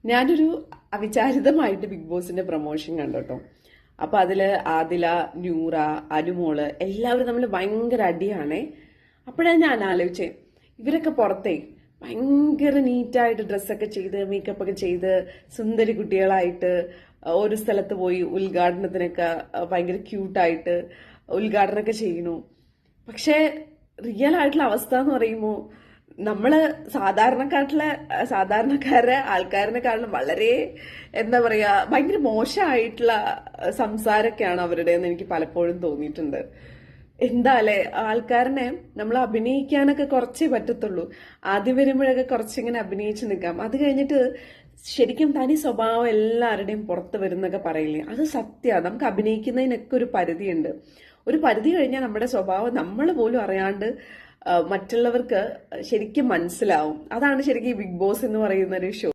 ഞാനൊരു അവിചാരിതമായിട്ട് ബിഗ് ബോസിന്റെ പ്രൊമോഷൻ കണ്ടു കേട്ടോ. അപ്പൊ അതില് ആദില, നൂറ, അനുമോള് എല്ലാവരും തമ്മിൽ ഭയങ്കര അടിയാണേ. അപ്പോഴാണ് ഞാൻ ആലോചിച്ചേ, ഇവരൊക്കെ പുറത്തേ ഭയങ്കര നീറ്റായിട്ട് ഡ്രസ്സൊക്കെ ചെയ്ത് മേക്കപ്പ് ഒക്കെ ചെയ്ത് സുന്ദരി കുട്ടികളായിട്ട് ഒരു സ്ഥലത്ത് പോയി ഉദ്ഘാടനത്തിനൊക്കെ ഭയങ്കര ക്യൂട്ടായിട്ട് ഉദ്ഘാടനമൊക്കെ ചെയ്യുന്നു. പക്ഷെ റിയൽ ആയിട്ടുള്ള അവസ്ഥ എന്ന് പറയുമ്പോൾ നമ്മള് സാധാരണക്കാരെ ആൾക്കാരിനെക്കാളും വളരെ എന്താ പറയാ ഭയങ്കര മോശമായിട്ടുള്ള സംസാരമൊക്കെയാണ് അവരുടെ എന്ന് എനിക്ക് പലപ്പോഴും തോന്നിയിട്ടുണ്ട്. എന്താല്ലേ, ആൾക്കാരനെ നമ്മൾ അഭിനയിക്കാനൊക്കെ കുറച്ചേ പറ്റത്തുള്ളൂ. ആദ്യം വരുമ്പോഴൊക്കെ കുറച്ചിങ്ങനെ അഭിനയിച്ച് നിൽക്കാം, അത് കഴിഞ്ഞിട്ട് ശരിക്കും തനി സ്വഭാവം എല്ലാവരുടെയും പുറത്ത് വരുന്നൊക്കെ പറയില്ലേ, അത് സത്യമാണ്. നമുക്ക് അഭിനയിക്കുന്നതിനൊക്കെ ഒരു പരിധിയുണ്ട്. ഒരു പരിധി കഴിഞ്ഞാൽ നമ്മുടെ സ്വഭാവം നമ്മൾ പോലും അറിയാണ്ട് മറ്റുള്ളവർക്ക് ശരിക്കും മനസ്സിലാവും. അതാണ് ശരിക്കും ഈ ബിഗ് ബോസ് എന്ന് പറയുന്ന ഒരു ഷോ.